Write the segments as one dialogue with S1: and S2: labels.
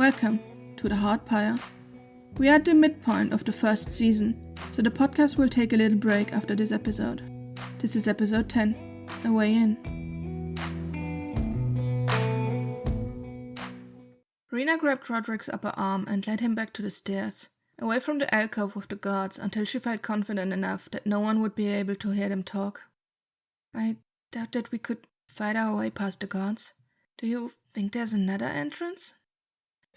S1: Welcome to the Hard Pyre. We are at the midpoint of the first season, so the podcast will take a little break after this episode. This is episode 10, A Way In. Rena grabbed Rodrick's upper arm and led him back to the stairs, away from the alcove with the guards until she felt confident enough that no one would be able to hear them talk. I doubt that we could fight our way past the guards. Do you think there's another entrance?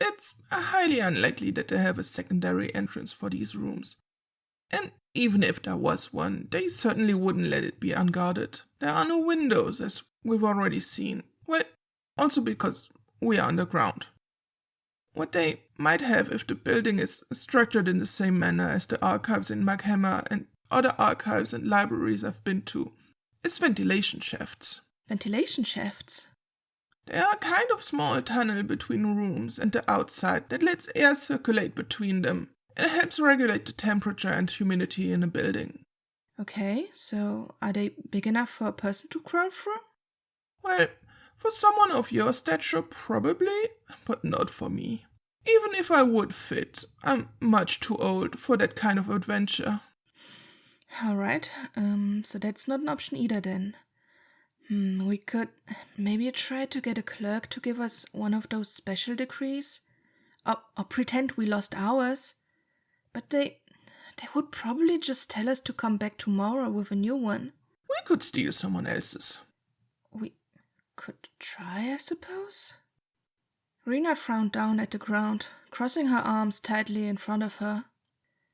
S2: It's highly unlikely that they have a secondary entrance for these rooms. And even if there was one, they certainly wouldn't let it be unguarded. There are no windows, as we've already seen. Well, also because we are underground. What they might have if the building is structured in the same manner as the archives in Maghammer and other archives and libraries I've been to is ventilation shafts.
S1: Ventilation shafts?
S2: They are a kind of small tunnel between rooms and the outside that lets air circulate between them and helps regulate the temperature and humidity in a building.
S1: Okay, so are they big enough for a person to crawl through?
S2: Well, for someone of your stature, probably, but not for me. Even if I would fit, I'm much too old for that kind of adventure.
S1: Alright, so that's not an option either then. We could maybe try to get a clerk to give us one of those special decrees. Or pretend we lost ours. But they would probably just tell us to come back tomorrow with a new one.
S2: We could steal someone else's.
S1: We could try, I suppose? Rena frowned down at the ground, crossing her arms tightly in front of her.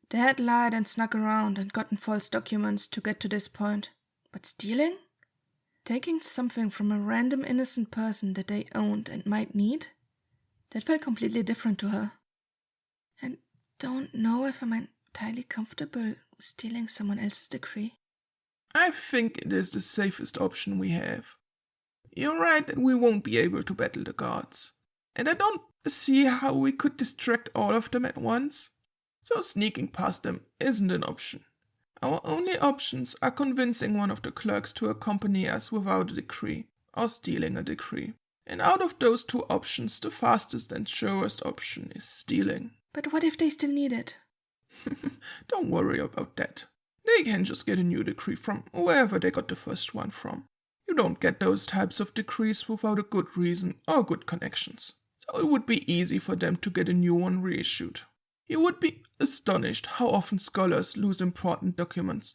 S1: They had lied and snuck around and gotten false documents to get to this point. But stealing? Taking something from a random innocent person that they owned and might need? That felt completely different to her. And don't know if I'm entirely comfortable stealing someone else's decree.
S2: I think it is the safest option we have. You're right that we won't be able to battle the guards. And I don't see how we could distract all of them at once. So sneaking past them isn't an option. Our only options are convincing one of the clerks to accompany us without a decree, or stealing a decree. And out of those two options, the fastest and surest option is stealing.
S1: But what if they still need it?
S2: Don't worry about that. They can just get a new decree from wherever they got the first one from. You don't get those types of decrees without a good reason or good connections. So it would be easy for them to get a new one reissued. You would be astonished how often scholars lose important documents,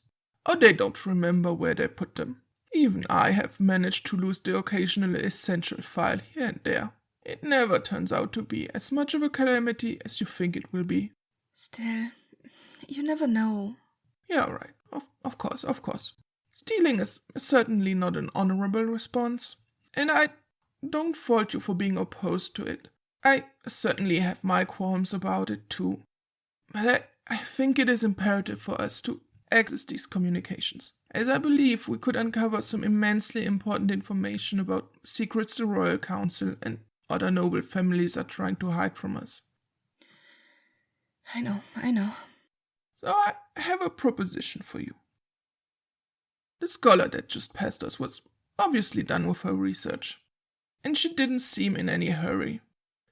S2: or they don't remember where they put them. Even I have managed to lose the occasional essential file here and there. It never turns out to be as much of a calamity as you think it will be.
S1: Still, you never know.
S2: Yeah, right. Of course. Stealing is certainly not an honorable response, and I don't fault you for being opposed to it. I certainly have my qualms about it too. But I think it is imperative for us to access these communications, as I believe we could uncover some immensely important information about secrets the Royal Council and other noble families are trying to hide from us.
S1: I know.
S2: So I have a proposition for you. The scholar that just passed us was obviously done with her research, and she didn't seem in any hurry.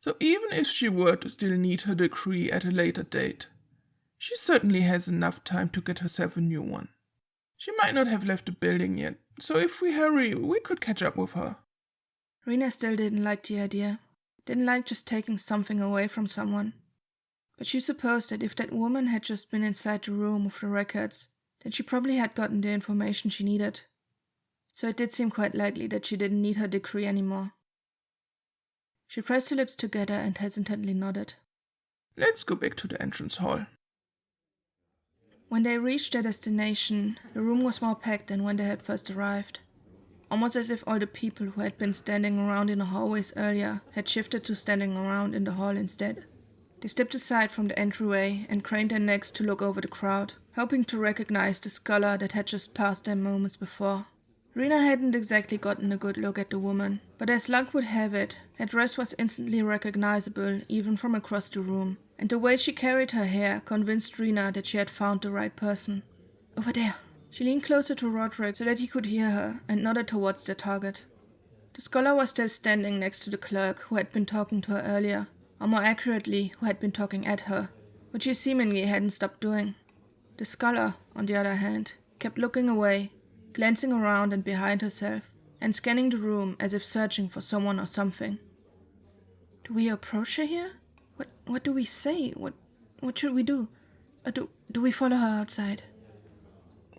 S2: So even if she were to still need her decree at a later date, she certainly has enough time to get herself a new one. She might not have left the building yet, so if we hurry, we could catch up with her.
S1: Rena still didn't like the idea. Didn't like just taking something away from someone. But she supposed that if that woman had just been inside the room with the records, then she probably had gotten the information she needed. So it did seem quite likely that she didn't need her decree anymore. She pressed her lips together and hesitantly nodded.
S2: Let's go back to the entrance hall.
S1: When they reached their destination, the room was more packed than when they had first arrived. Almost as if all the people who had been standing around in the hallways earlier had shifted to standing around in the hall instead. They stepped aside from the entryway and craned their necks to look over the crowd, hoping to recognize the scholar that had just passed them moments before. Rena hadn't exactly gotten a good look at the woman, but as luck would have it, her dress was instantly recognizable even from across the room, and the way she carried her hair convinced Rena that she had found the right person. Over there. She leaned closer to Rodrick so that he could hear her and nodded towards their target. The scholar was still standing next to the clerk who had been talking to her earlier, or more accurately, who had been talking at her, which she seemingly hadn't stopped doing. The scholar, on the other hand, kept looking away, glancing around and behind herself, and scanning the room as if searching for someone or something. Do we approach her here? What do we say? What should we do? Or do we follow her outside?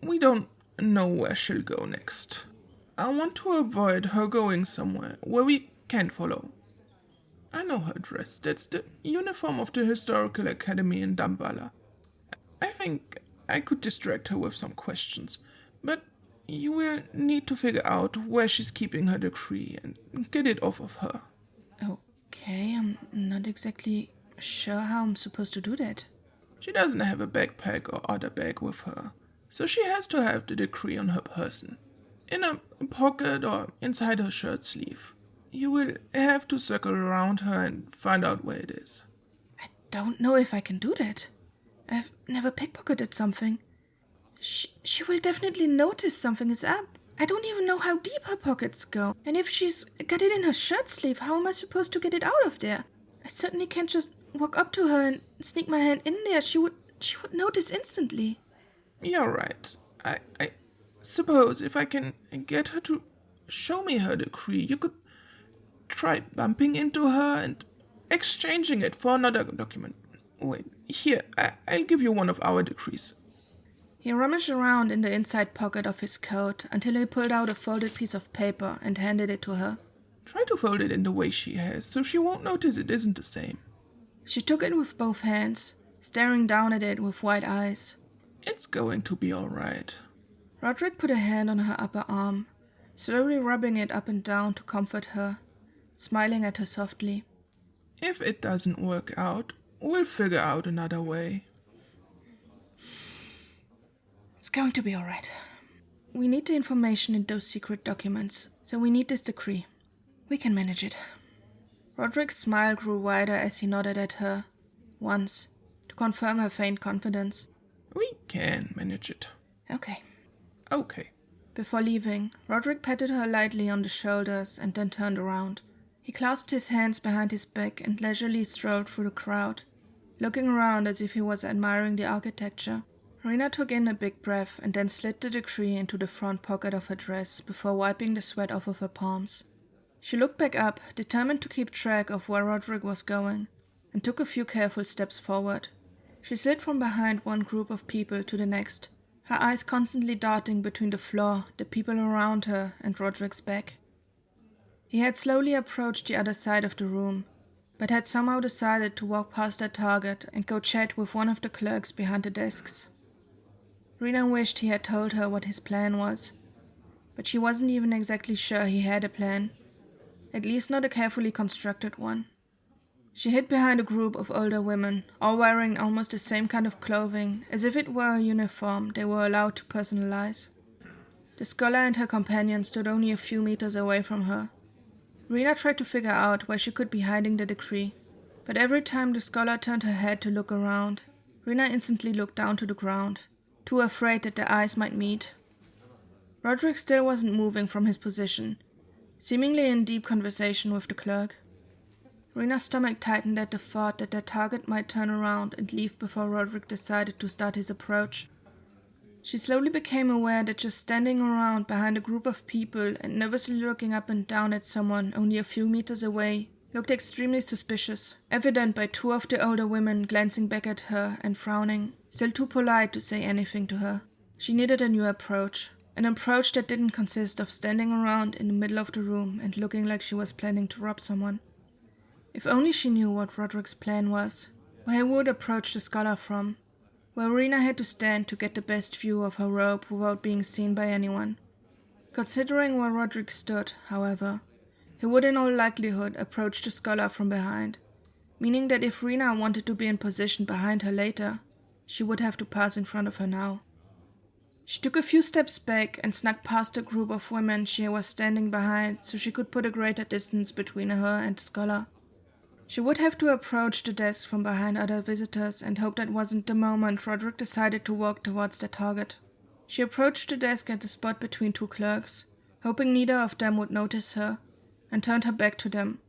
S2: We don't know where she'll go next. I want to avoid her going somewhere where we can't follow. I know her dress. That's the uniform of the Historical Academy in Damvala. I think I could distract her with some questions, but you will need to figure out where she's keeping her decree and get it off of her.
S1: Okay, I'm not exactly sure how I'm supposed to do that.
S2: She doesn't have a backpack or other bag with her, so she has to have the decree on her person, in a pocket or inside her shirt sleeve. You will have to circle around her and find out where it is.
S1: I don't know if I can do that. I've never pickpocketed something. She will definitely notice something is up. I don't even know how deep her pockets go. And if she's got it in her shirt sleeve, how am I supposed to get it out of there? I certainly can't just walk up to her and sneak my hand in there. She would notice instantly.
S2: You're right. I suppose if I can get her to show me her decree, you could try bumping into her and exchanging it for another document. Wait, here, I'll give you one of our decrees.
S1: He rummaged around in the inside pocket of his coat until he pulled out a folded piece of paper and handed it to her.
S2: Try to fold it in the way she has, so she won't notice it isn't the same.
S1: She took it with both hands, staring down at it with wide eyes.
S2: It's going to be all right.
S1: Rodrick put a hand on her upper arm, slowly rubbing it up and down to comfort her, smiling at her softly.
S2: If it doesn't work out, we'll figure out another way.
S1: It's going to be all right. We need the information in those secret documents, so we need this decree. We can manage it. Roderick's smile grew wider as he nodded at her, once, to confirm her faint confidence.
S2: We can manage it.
S1: Okay.
S2: Okay.
S1: Before leaving, Roderick patted her lightly on the shoulders and then turned around. He clasped his hands behind his back and leisurely strolled through the crowd, looking around as if he was admiring the architecture. Rena took in a big breath and then slid the decree into the front pocket of her dress before wiping the sweat off of her palms. She looked back up, determined to keep track of where Roderick was going, and took a few careful steps forward. She slid from behind one group of people to the next, her eyes constantly darting between the floor, the people around her, and Roderick's back. He had slowly approached the other side of the room, but had somehow decided to walk past their target and go chat with one of the clerks behind the desks. Rena wished he had told her what his plan was, but she wasn't even exactly sure he had a plan, at least not a carefully constructed one. She hid behind a group of older women, all wearing almost the same kind of clothing, as if it were a uniform they were allowed to personalize. The scholar and her companion stood only a few meters away from her. Rena tried to figure out where she could be hiding the decree, but every time the scholar turned her head to look around, Rena instantly looked down to the ground, too afraid that their eyes might meet. Roderick still wasn't moving from his position, seemingly in deep conversation with the clerk. Rena's stomach tightened at the thought that their target might turn around and leave before Roderick decided to start his approach. She slowly became aware that just standing around behind a group of people and nervously looking up and down at someone only a few meters away looked extremely suspicious, evident by two of the older women glancing back at her and frowning, still too polite to say anything to her. She needed a new approach, an approach that didn't consist of standing around in the middle of the room and looking like she was planning to rob someone. If only she knew what Roderick's plan was, where he would approach the scholar from, where Rena had to stand to get the best view of her robe without being seen by anyone. Considering where Roderick stood, however, he would in all likelihood approach the scholar from behind, meaning that if Rena wanted to be in position behind her later, she would have to pass in front of her now. She took a few steps back and snuck past the group of women she was standing behind so she could put a greater distance between her and the scholar. She would have to approach the desk from behind other visitors and hope that wasn't the moment Roderick decided to walk towards their target. She approached the desk at the spot between two clerks, hoping neither of them would notice her, and turned her back to them.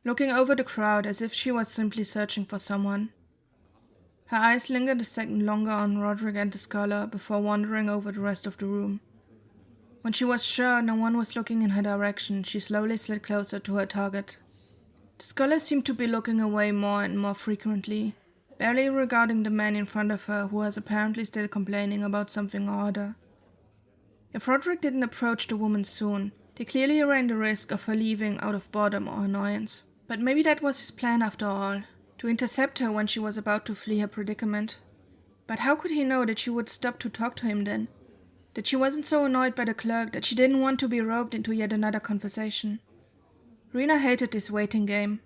S1: looking over the crowd as if she was simply searching for someone. Her eyes lingered a second longer on Rodrick and the scholar before wandering over the rest of the room. When she was sure no one was looking in her direction, she slowly slid closer to her target. The scholar seemed to be looking away more and more frequently, barely regarding the man in front of her who was apparently still complaining about something or other. If Rodrick didn't approach the woman soon, they clearly ran the risk of her leaving out of boredom or annoyance. But maybe that was his plan after all, to intercept her when she was about to flee her predicament. But how could he know that she would stop to talk to him then? That she wasn't so annoyed by the clerk that she didn't want to be roped into yet another conversation? Rena hated this waiting game,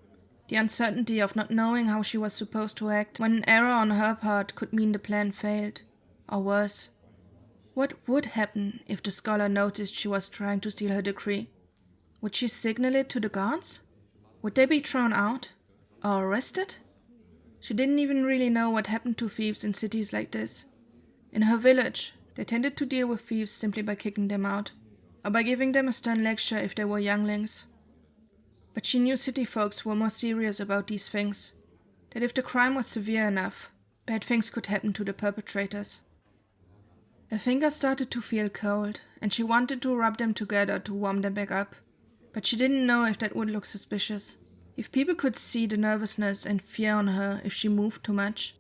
S1: the uncertainty of not knowing how she was supposed to act when an error on her part could mean the plan failed, or worse. What would happen if the scholar noticed she was trying to steal her decree? Would she signal it to the guards? Would they be thrown out? Or arrested? She didn't even really know what happened to thieves in cities like this. In her village, they tended to deal with thieves simply by kicking them out, or by giving them a stern lecture if they were younglings. But she knew city folks were more serious about these things, that if the crime was severe enough, bad things could happen to the perpetrators. Her fingers started to feel cold, and she wanted to rub them together to warm them back up, but she didn't know if that would look suspicious, if people could see the nervousness and fear on her if she moved too much.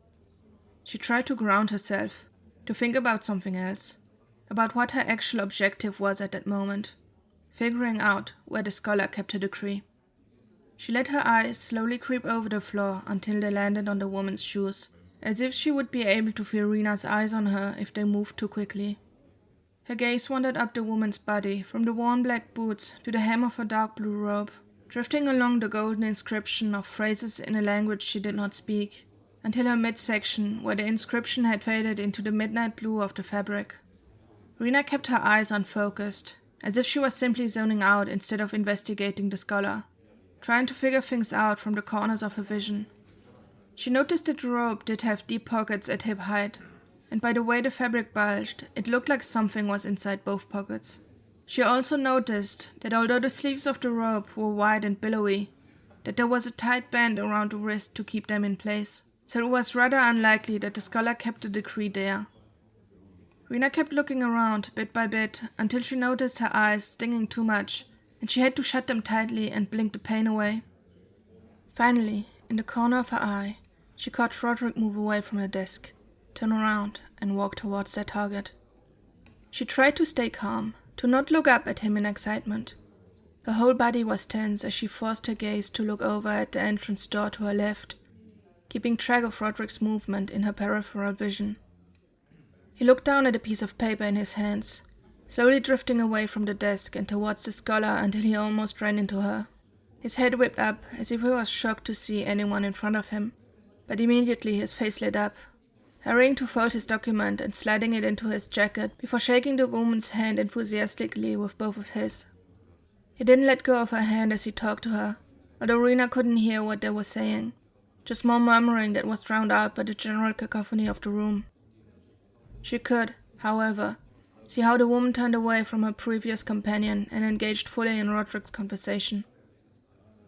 S1: She tried to ground herself, to think about something else, about what her actual objective was at that moment, figuring out where the scholar kept her decree. She let her eyes slowly creep over the floor until they landed on the woman's shoes, as if she would be able to feel Rena's eyes on her if they moved too quickly. Her gaze wandered up the woman's body, from the worn black boots to the hem of her dark blue robe, drifting along the golden inscription of phrases in a language she did not speak, until her midsection, where the inscription had faded into the midnight blue of the fabric. Rena kept her eyes unfocused, as if she was simply zoning out instead of investigating the scholar, trying to figure things out from the corners of her vision. She noticed that the robe did have deep pockets at hip height, and by the way the fabric bulged, it looked like something was inside both pockets. She also noticed that although the sleeves of the robe were wide and billowy, that there was a tight band around the wrist to keep them in place, so it was rather unlikely that the scholar kept the decree there. Rena kept looking around bit by bit until she noticed her eyes stinging too much, and she had to shut them tightly and blink the pain away. Finally, in the corner of her eye, she caught Rodrick move away from the desk, turn around, and walk towards their target. She tried to stay calm, to not look up at him in excitement. Her whole body was tense as she forced her gaze to look over at the entrance door to her left, keeping track of Roderick's movement in her peripheral vision. He looked down at a piece of paper in his hands, slowly drifting away from the desk and towards the scholar until he almost ran into her. His head whipped up as if he was shocked to see anyone in front of him, but immediately his face lit up, hurrying to fold his document and sliding it into his jacket before shaking the woman's hand enthusiastically with both of his. He didn't let go of her hand as he talked to her, although Rena couldn't hear what they were saying, just more murmuring that was drowned out by the general cacophony of the room. She could, however, see how the woman turned away from her previous companion and engaged fully in Roderick's conversation.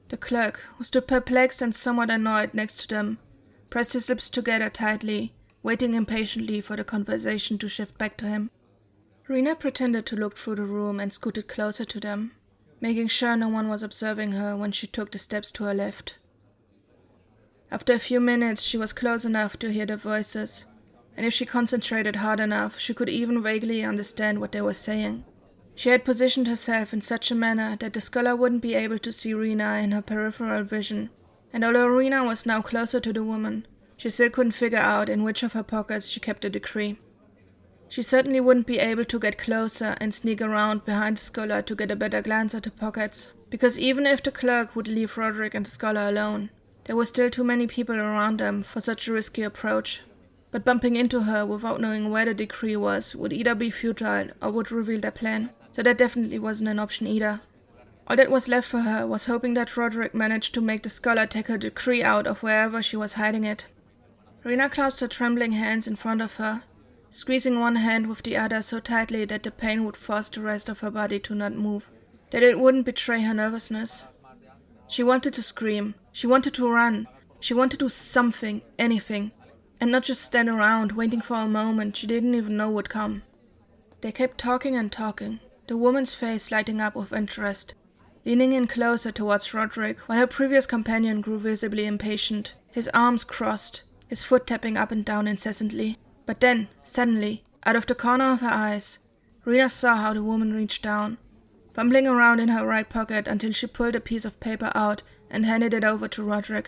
S1: The clerk, who stood perplexed and somewhat annoyed next to them, pressed his lips together tightly, waiting impatiently for the conversation to shift back to him. Rena pretended to look through the room and scooted closer to them, making sure no one was observing her when she took the steps to her left. After a few minutes she was close enough to hear their voices, and if she concentrated hard enough she could even vaguely understand what they were saying. She had positioned herself in such a manner that the scholar wouldn't be able to see Rena in her peripheral vision, and although Rena was now closer to the woman, she still couldn't figure out in which of her pockets she kept the decree. She certainly wouldn't be able to get closer and sneak around behind the scholar to get a better glance at the pockets, because even if the clerk would leave Rodrick and the scholar alone, there were still too many people around them for such a risky approach. But bumping into her without knowing where the decree was would either be futile or would reveal their plan, so that definitely wasn't an option either. All that was left for her was hoping that Rodrick managed to make the scholar take her decree out of wherever she was hiding it. Rena clasped her trembling hands in front of her, squeezing one hand with the other so tightly that the pain would force the rest of her body to not move, that it wouldn't betray her nervousness. She wanted to scream. She wanted to run. She wanted to do something, anything, and not just stand around waiting for a moment she didn't even know would come. They kept talking and talking, the woman's face lighting up with interest, leaning in closer towards Rodrick while her previous companion grew visibly impatient, his arms crossed, his foot tapping up and down incessantly. But then, suddenly, out of the corner of her eyes, Rena saw how the woman reached down, fumbling around in her right pocket until she pulled a piece of paper out and handed it over to Rodrick.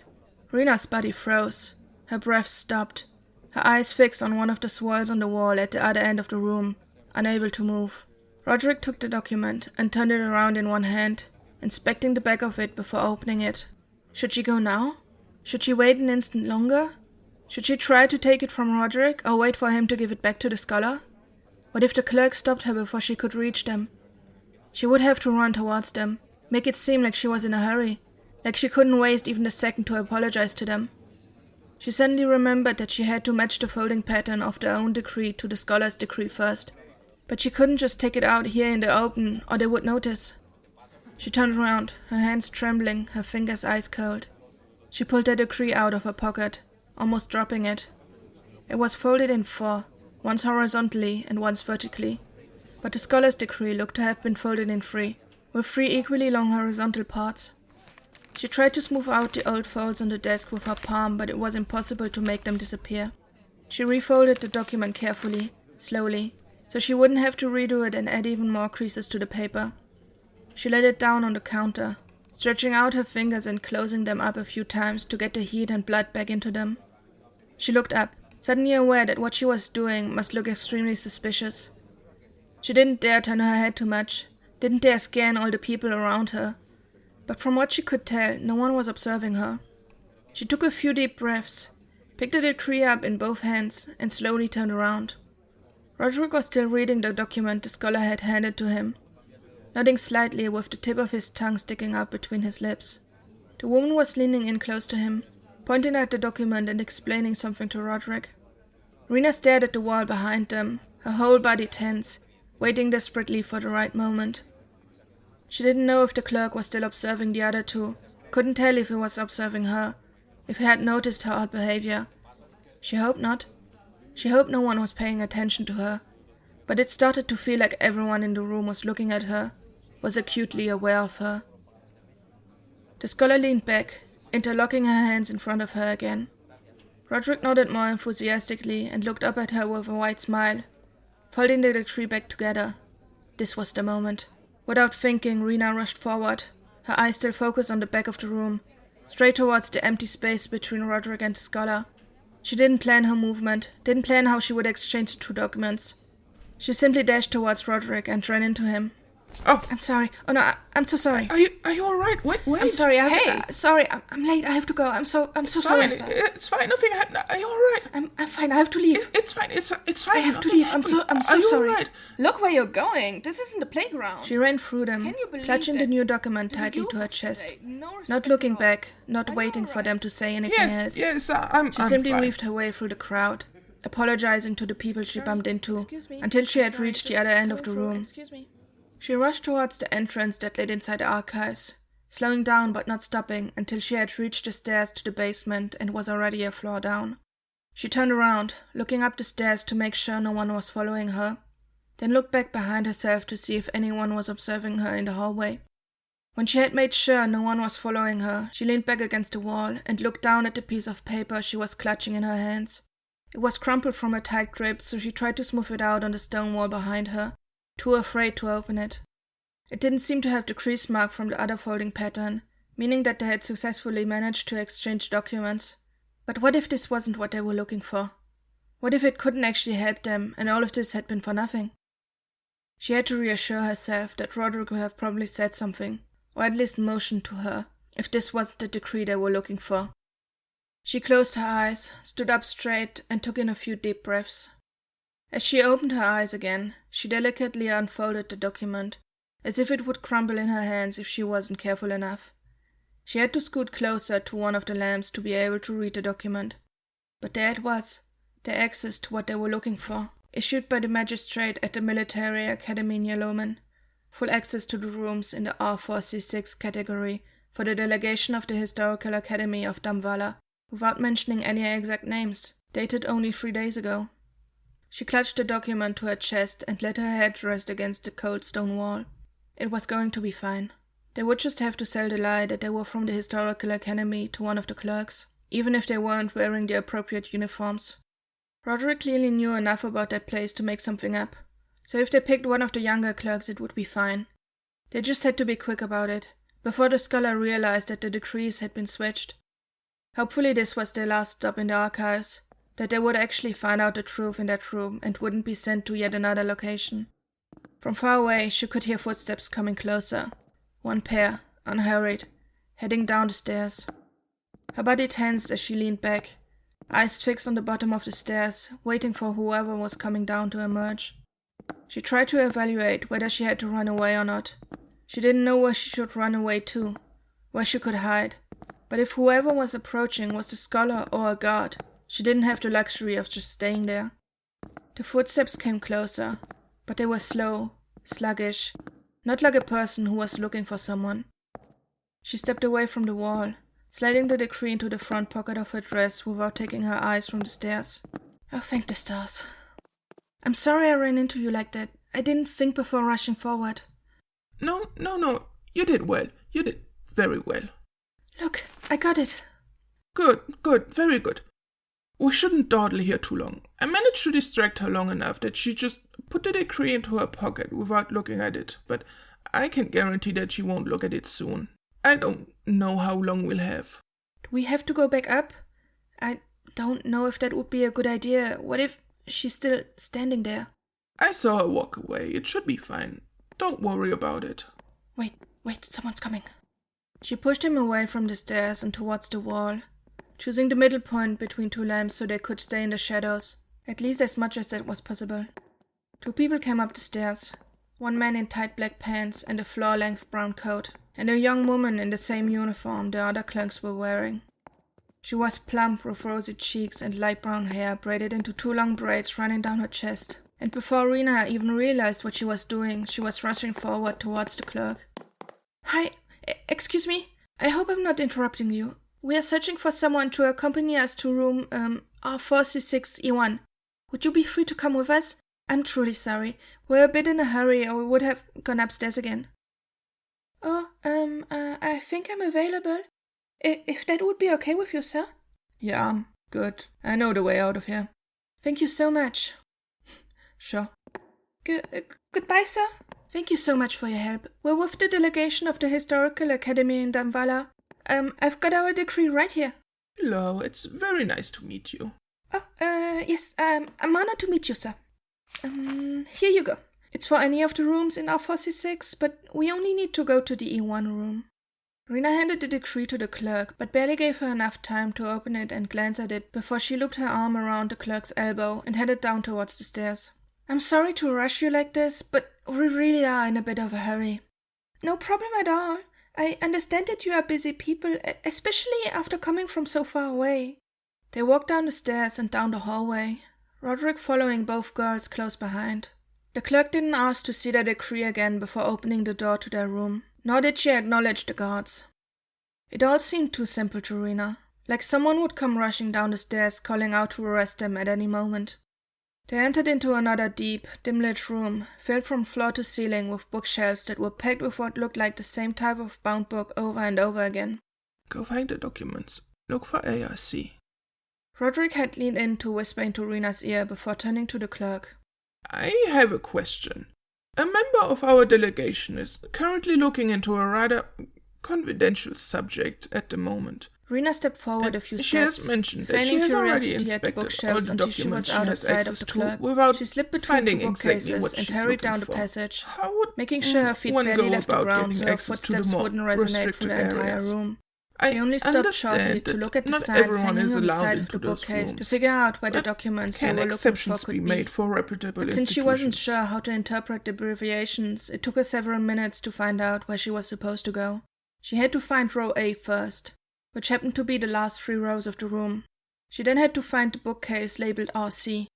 S1: Rena's body froze. Her breath stopped, her eyes fixed on one of the swirls on the wall at the other end of the room, unable to move. Rodrick took the document and turned it around in one hand, inspecting the back of it before opening it. Should she go now? Should she wait an instant longer? Should she try to take it from Rodrick or wait for him to give it back to the scholar? What if the clerk stopped her before she could reach them? She would have to run towards them, make it seem like she was in a hurry, like she couldn't waste even a second to apologize to them. She suddenly remembered that she had to match the folding pattern of their own decree to the scholar's decree first, but she couldn't just take it out here in the open or they would notice. She turned around, her hands trembling, her fingers ice cold. She pulled the decree out of her pocket, almost dropping it. It was folded in 4, once horizontally and once vertically, but the scholar's decree looked to have been folded in 3, with 3 equally long horizontal parts. She tried to smooth out the old folds on the desk with her palm, but it was impossible to make them disappear. She refolded the document carefully, slowly, so she wouldn't have to redo it and add even more creases to the paper. She laid it down on the counter, stretching out her fingers and closing them up a few times to get the heat and blood back into them. She looked up, suddenly aware that what she was doing must look extremely suspicious. She didn't dare turn her head too much, didn't dare scan all the people around her, but from what she could tell, no one was observing her. She took a few deep breaths, picked the decree up in both hands, and slowly turned around. Rodrick was still reading the document the scholar had handed to him, nodding slightly with the tip of his tongue sticking out between his lips. The woman was leaning in close to him, pointing at the document and explaining something to Rodrick. Rena stared at the wall behind them, her whole body tense, waiting desperately for the right moment. She didn't know if the clerk was still observing the other two, couldn't tell if he was observing her, if he had noticed her odd behavior. She hoped not. She hoped no one was paying attention to her, but it started to feel like everyone in the room was looking at her, was acutely aware of her. The scholar leaned back, interlocking her hands in front of her again. Rodrick nodded more enthusiastically and looked up at her with a wide smile, folding the decree back together. This was the moment. Without thinking, Rena rushed forward, her eyes still focused on the back of the room, straight towards the empty space between Rodrick and the scholar. She didn't plan her movement, didn't plan how she would exchange the 2 documents. She simply dashed towards Rodrick and ran into him.
S2: Oh,
S1: I'm sorry. Oh no, I'm so sorry.
S2: Are you all right? Wait.
S1: I'm sorry.
S2: Hey,
S1: sorry. I'm late. I have to go. I'm so sorry.
S2: It's fine. Nothing happened. Are you all right?
S1: I'm fine. I have to leave.
S2: It's fine. It's fine.
S1: I have to leave. I'm so
S2: Are you
S1: sorry.
S2: All right?
S3: Look where you're going. This isn't the playground.
S1: She ran through them,
S3: Can you believe
S1: clutching the
S3: that?
S1: new document tightly to her chest, not looking back, not waiting for them to say anything else.
S2: Yes. I'm
S1: She simply
S2: fine.
S1: weaved her way through the crowd, apologizing to the people she bumped into,
S3: Excuse me.
S1: until she had
S3: Sorry,
S1: reached the
S3: just
S1: other end of the
S3: coming through.
S1: room.
S3: Excuse me.
S1: She rushed towards the entrance that led inside the archives, slowing down but not stopping until she had reached the stairs to the basement and was already a floor down. She turned around, looking up the stairs to make sure no one was following her, then looked back behind herself to see if anyone was observing her in the hallway. When she had made sure no one was following her, she leaned back against the wall and looked down at the piece of paper she was clutching in her hands. It was crumpled from a tight grip, so she tried to smooth it out on the stone wall behind her, too afraid to open it. It didn't seem to have the crease mark from the other folding pattern, meaning that they had successfully managed to exchange documents. But what if this wasn't what they were looking for? What if it couldn't actually help them, and all of this had been for nothing? She had to reassure herself that Rodrick would have probably said something, or at least motioned to her, if this wasn't the decree they were looking for. She closed her eyes, stood up straight, and took in a few deep breaths. As she opened her eyes again, she delicately unfolded the document, as if it would crumble in her hands if she wasn't careful enough. She had to scoot closer to one of the lamps to be able to read the document. But there it was, the access to what they were looking for, issued by the magistrate at the Military Academy near Loman. Full access to the rooms in the R4C6 category for the delegation of the Historical Academy of Damvala, without mentioning any exact names, dated only 3 days ago. She clutched the document to her chest and let her head rest against the cold stone wall. It was going to be fine. They would just have to sell the lie that they were from the Historical Academy to one of the clerks, even if they weren't wearing the appropriate uniforms. Rodrick clearly knew enough about that place to make something up, so if they picked one of the younger clerks it would be fine. They just had to be quick about it, before the scholar realized that the decrees had been switched. Hopefully this was their last stop in the archives, that they would actually find out the truth in that room and wouldn't be sent to yet another location. From far away she could hear footsteps coming closer. One pair, unhurried, heading down the stairs. Her body tensed as she leaned back, eyes fixed on the bottom of the stairs, waiting for whoever was coming down to emerge. She tried to evaluate whether she had to run away or not. She didn't know where she should run away to, where she could hide. But if whoever was approaching was the scholar or a guard, she didn't have the luxury of just staying there. The footsteps came closer, but they were slow, sluggish, not like a person who was looking for someone. She stepped away from the wall, sliding the decree into the front pocket of her dress without taking her eyes from the stairs. Oh, thank the stars. I'm sorry I ran into you like that. I didn't think before rushing forward.
S2: No, you did well. You did very well.
S1: Look, I got it.
S2: Good, very good. We shouldn't dawdle here too long. I managed to distract her long enough that she just put the decree into her pocket without looking at it, but I can guarantee that she won't look at it soon. I don't know how long we'll have.
S1: Do we have to go back up? I don't know if that would be a good idea. What if she's still standing there?
S2: I saw her walk away. It should be fine. Don't worry about it.
S1: Wait, someone's coming. She pushed him away from the stairs and towards the wall, choosing the middle point between two lamps so they could stay in the shadows, at least as much as that was possible. 2 people came up the stairs, one man in tight black pants and a floor-length brown coat, and a young woman in the same uniform the other clerks were wearing. She was plump with rosy cheeks and light brown hair braided into 2 long braids running down her chest, and before Rena even realized what she was doing, she was rushing forward towards the clerk. Hi, excuse me, I hope I'm not interrupting you. We are searching for someone to accompany us to room R4C6E1. Would you be free to come with us? I'm truly sorry. We're a bit in a hurry or we would have gone upstairs again. Oh, I think I'm available. If that would be okay with you, sir?
S2: Yeah, good. I know the way out of here.
S1: Thank you so much.
S2: Sure.
S1: Goodbye, sir. Thank you so much for your help. We're with the delegation of the Historical Academy in Damvala. I've got our decree right here.
S2: Hello, it's very nice to meet you.
S1: Oh, yes, I'm honored to meet you, sir. Here you go. It's for any of the rooms in R4C6, but we only need to go to the E1 room. Rena handed the decree to the clerk, but barely gave her enough time to open it and glance at it before she looped her arm around the clerk's elbow and headed down towards the stairs. I'm sorry to rush you like this, but we really are in a bit of a hurry. No problem at all. I understand that you are busy people, especially after coming from so far away. They walked down the stairs and down the hallway, Rodrick following both girls close behind. The clerk didn't ask to see their decree again before opening the door to their room, nor did she acknowledge the guards. It all seemed too simple to Rena, like someone would come rushing down the stairs calling out to arrest them at any moment. They entered into another deep, dim-lit room, filled from floor to ceiling with bookshelves that were packed with what looked like the same type of bound book over and over again.
S2: Go find the documents. Look for ARC.
S1: Rodrick had leaned in to whisper into Rena's ear before turning to the clerk.
S2: I have a question. A member of our delegation is currently looking into a rather confidential subject at the moment.
S1: Rena stepped forward a few steps,
S2: she has mentioned that she has already inspected all the documents she has access to without
S1: she slipped between two bookcases and hurried down the passage, making sure her feet barely left the ground so her footsteps wouldn't resonate through the entire room. She only stopped shortly to look at the signs hanging on the side of the bookcase to figure out where the documents they were looking for could be. But since she wasn't sure how to interpret the abbreviations, it took her several minutes to find out where she was supposed to go. She had to find row A first, which happened to be the last 3 rows of the room. She then had to find the bookcase labeled RC.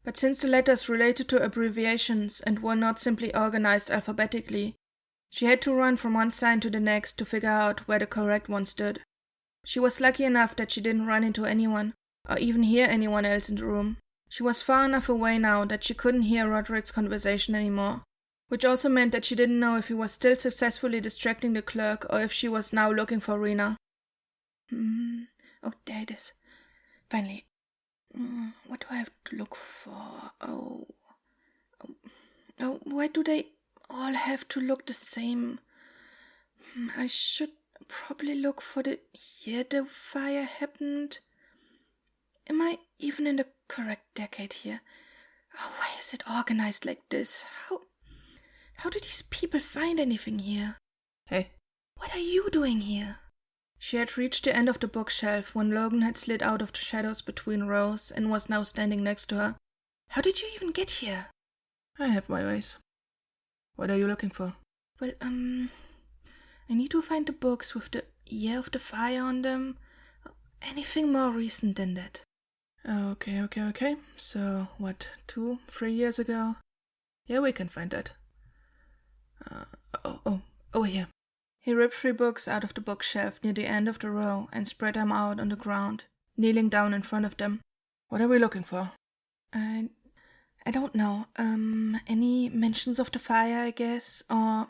S1: But since the letters related to abbreviations and were not simply organized alphabetically, She had to run from one sign to the next to figure out where the correct one stood. She was lucky enough that she didn't run into anyone, or even hear anyone else in the room. She was far enough away now that she couldn't hear Roderick's conversation anymore, which also meant that she didn't know if he was still successfully distracting the clerk or if she was now looking for Rena. Oh, there it is. Finally. What do I have to look for? Oh, why do they all have to look the same? I should probably look for the year the fire happened. Am I even in the correct decade here? Oh, why is it organized like this? How do these people find anything here?
S2: Hey.
S1: What are you doing here? She had reached the end of the bookshelf when Logan had slid out of the shadows between rows and was now standing next to her. How did you even get here?
S2: I have my ways. What are you looking for?
S1: Well, I need to find the books with the year of the fire on them. Anything more recent than that.
S2: Okay. So, 2-3 years ago? Yeah, we can find that. Over here.
S1: He ripped 3 books out of the bookshelf near the end of the row and spread them out on the ground, kneeling down in front of them.
S2: What are we looking for?
S1: I don't know. Any mentions of the fire, I guess, or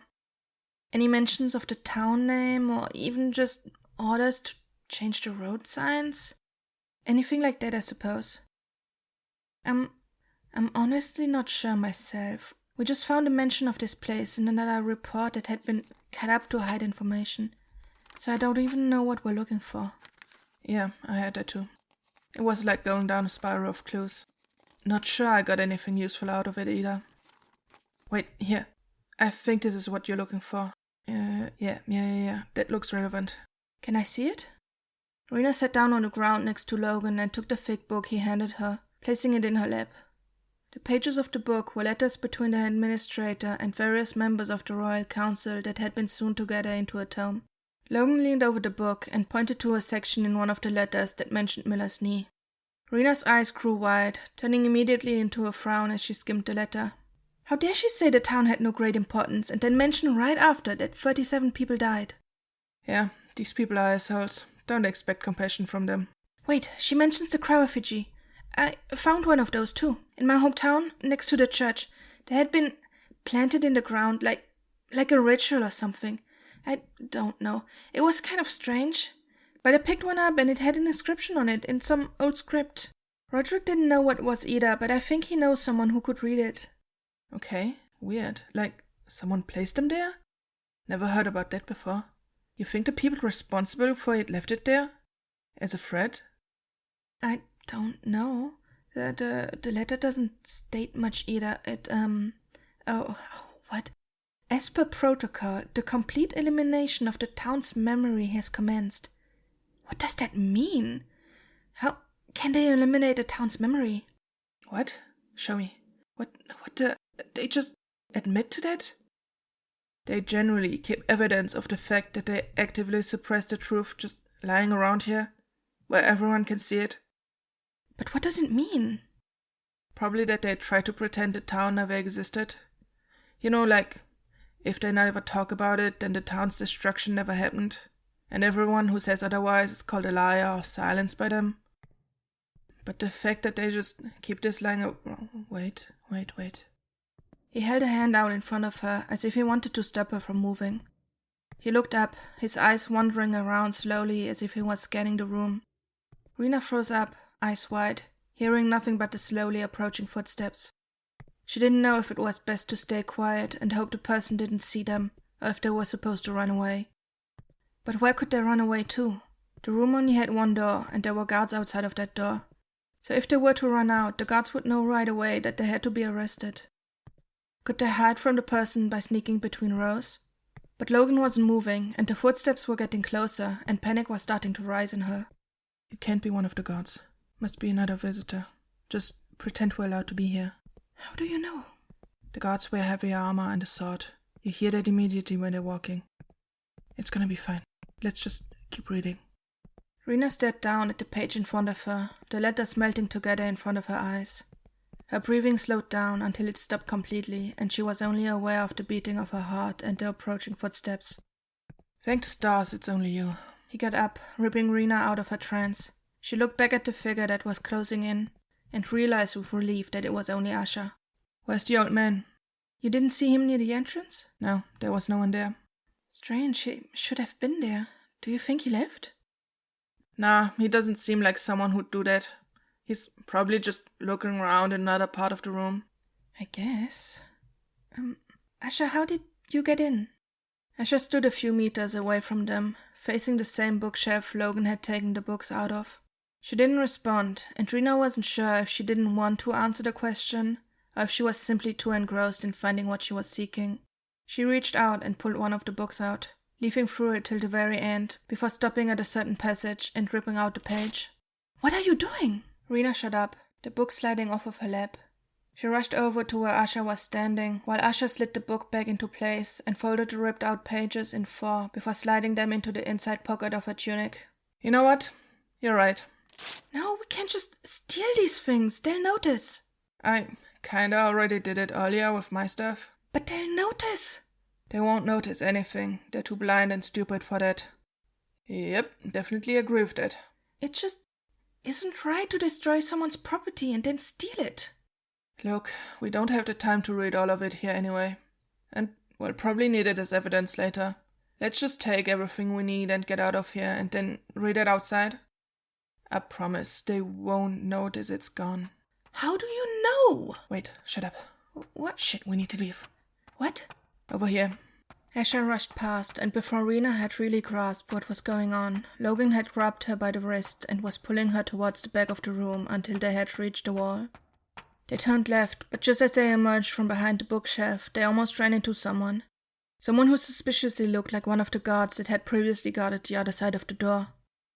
S1: any mentions of the town name, or even just orders to change the road signs? Anything like that, I suppose. I'm honestly not sure myself. We just found a mention of this place in another report that had been cut up to hide information, so I don't even know what we're looking for.
S2: Yeah, I had that too. It was like going down a spiral of clues. Not sure I got anything useful out of it either. Wait, here. I think this is what you're looking for. Yeah. That looks relevant.
S1: Can I see it? Rena sat down on the ground next to Logan and took the thick book he handed her, placing it in her lap. The pages of the book were letters between the administrator and various members of the Royal Council that had been sewn together into a tome. Logan leaned over the book and pointed to a section in one of the letters that mentioned Miller's knee. Rena's eyes grew wide, turning immediately into a frown as she skimmed the letter. How dare she say the town had no great importance and then mention right after that 37 people died?
S2: Yeah, these people are assholes. Don't expect compassion from them.
S1: Wait, she mentions the crow effigy. I found one of those too, in my hometown, next to the church. They had been planted in the ground, like a ritual or something. I don't know. It was kind of strange. But I picked one up and it had an inscription on it in some old script. Rodrick didn't know what it was either, but I think he knows someone who could read it.
S2: Okay, weird. Like, someone placed them there? Never heard about that before. You think the people responsible for it left it there? As a threat?
S1: I don't know. The letter doesn't state much either. It, what? As per protocol, the complete elimination of the town's memory has commenced. What does that mean? How can they eliminate a town's memory?
S2: What? Show me. They just admit to that? They generally keep evidence of the fact that they actively suppress the truth just lying around here, where everyone can see it.
S1: But what does it mean?
S2: Probably that they try to pretend the town never existed. You know, like, if they never talk about it, then the town's destruction never happened, and everyone who says otherwise is called a liar or silenced by them. But the fact that they just keep this lying... Wait. He
S1: held a hand out in front of her, as if he wanted to stop her from moving. He looked up, his eyes wandering around slowly as if he was scanning the room. Rena froze up, eyes wide, hearing nothing but the slowly approaching footsteps. She didn't know if it was best to stay quiet and hope the person didn't see them, or if they were supposed to run away. But where could they run away to? The room only had one door, and there were guards outside of that door. So if they were to run out, the guards would know right away that they had to be arrested. Could they hide from the person by sneaking between rows? But Logan wasn't moving, and the footsteps were getting closer, and panic was starting to rise in her.
S2: You can't be one of the guards. Must be another visitor. Just pretend we're allowed to be here.
S1: How do you know?
S2: The guards wear heavy armor and a sword. You hear that immediately when they're walking. It's gonna be fine. Let's just keep reading.
S1: Rena stared down at the page in front of her, the letters melting together in front of her eyes. Her breathing slowed down until it stopped completely, and she was only aware of the beating of her heart and the approaching footsteps.
S2: Thank the stars it's only you.
S1: He got up, ripping Rena out of her trance. She looked back at the figure that was closing in, and realized with relief that it was only Asher.
S2: Where's the old man?
S1: You didn't see him near the entrance?
S2: No, there was no one there.
S1: Strange, he should have been there. Do you think he left?
S2: Nah, he doesn't seem like someone who'd do that. He's probably just looking around in another part of the room.
S1: I guess. Asher, how did you get in? Asher stood a few meters away from them, facing the same bookshelf Logan had taken the books out of. She didn't respond, and Rena wasn't sure if she didn't want to answer the question, or if she was simply too engrossed in finding what she was seeking. She reached out and pulled one of the books out, leafing through it till the very end, before stopping at a certain passage and ripping out the page. What are you doing? Rena shut up, the book sliding off of her lap. She rushed over to where Asher was standing, while Asher slid the book back into place and folded the ripped-out pages in 4 before sliding them into the inside pocket of her tunic.
S2: You know what? You're right.
S1: No, we can't just steal these things. They'll notice.
S2: I kinda already did it earlier with my stuff.
S1: But they'll notice.
S2: They won't notice anything. They're too blind and stupid for that. Yep, definitely agree with that.
S1: It just isn't right to destroy someone's property and then steal it.
S2: Look, we don't have the time to read all of it here anyway. And we'll probably need it as evidence later. Let's just take everything we need and get out of here and then read it outside. I promise they won't notice it's gone.
S1: How do you know?
S2: Wait, shut up.
S1: What?
S2: Shit, we need to leave.
S1: What?
S2: Over here.
S1: Asher rushed past, and before Rena had really grasped what was going on, Logan had grabbed her by the wrist and was pulling her towards the back of the room until they had reached the wall. They turned left, but just as they emerged from behind the bookshelf, they almost ran into someone. Someone who suspiciously looked like one of the guards that had previously guarded the other side of the door.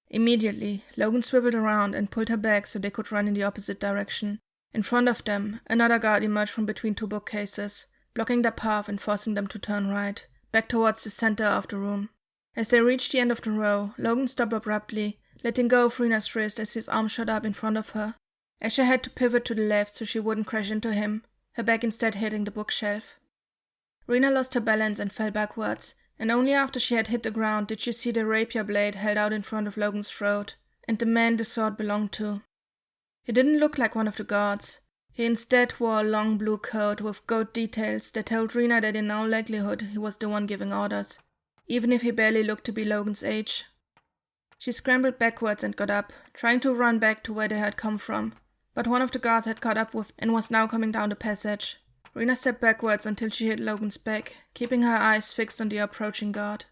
S1: Immediately, Logan swiveled around and pulled her back so they could run in the opposite direction. In front of them, another guard emerged from between 2 bookcases, blocking their path and forcing them to turn right, back towards the center of the room. As they reached the end of the row, Logan stopped abruptly, letting go of Rena's wrist as his arm shot up in front of her. Asher had to pivot to the left so she wouldn't crash into him, her back instead hitting the bookshelf. Rena lost her balance and fell backwards, and only after she had hit the ground did she see the rapier blade held out in front of Logan's throat, and the man the sword belonged to. He didn't look like one of the guards. He instead wore a long blue coat with gold details that told Rena that in all likelihood he was the one giving orders, even if he barely looked to be Logan's age. She scrambled backwards and got up, trying to run back to where they had come from, but one of the guards had caught up with and was now coming down the passage. Rena stepped backwards until she hit Logan's back, keeping her eyes fixed on the approaching guard.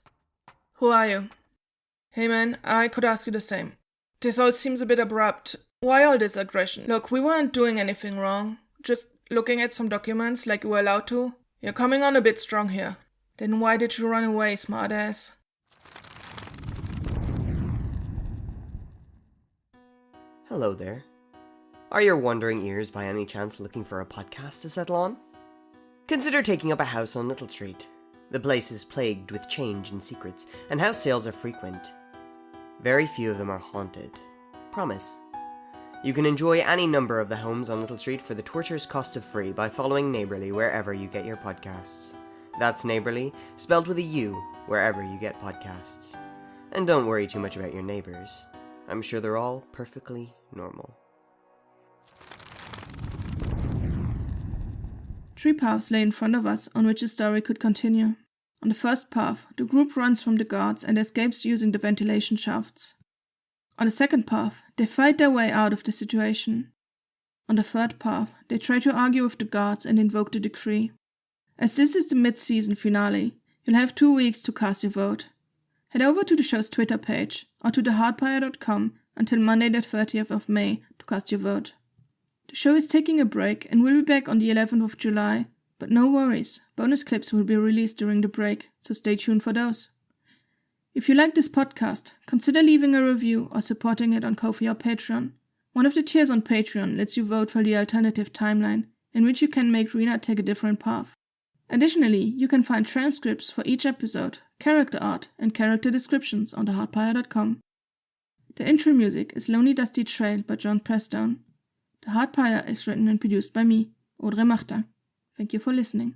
S2: Who are you? Hey man, I could ask you the same. This all seems a bit abrupt. Why all this aggression? Look, we weren't doing anything wrong. Just looking at some documents like you were allowed to. You're coming on a bit strong here. Then why did you run away, smartass?
S4: Hello there. Are your wandering ears by any chance looking for a podcast to settle on? Consider taking up a house on Little Street. The place is plagued with change and secrets, and house sales are frequent. Very few of them are haunted. Promise. You can enjoy any number of the homes on Little Street for the torture's cost of free by following Neighbourly wherever you get your podcasts. That's Neighbourly, spelled with a U, wherever you get podcasts. And don't worry too much about your neighbours. I'm sure they're all perfectly normal.
S1: 3 paths lay in front of us on which the story could continue. On the first path, the group runs from the guards and escapes using the ventilation shafts. On the second path, they fight their way out of the situation. On the third path, they try to argue with the guards and invoke the decree. As this is the mid-season finale, you'll have 2 weeks to cast your vote. Head over to the show's Twitter page or to thehardpire.com until Monday the 30th of May to cast your vote. The show is taking a break and will be back on the 11th of July, but no worries, bonus clips will be released during the break, so stay tuned for those. If you like this podcast, consider leaving a review or supporting it on Ko-fi or Patreon. One of the tiers on Patreon lets you vote for the alternative timeline, in which you can make Rena take a different path. Additionally, you can find transcripts for each episode, character art, and character descriptions on thehardpire.com. The intro music is Lonely Dusty Trail by John Prestone. The Hardpire is written and produced by me, Audrey Martin. Thank you for listening.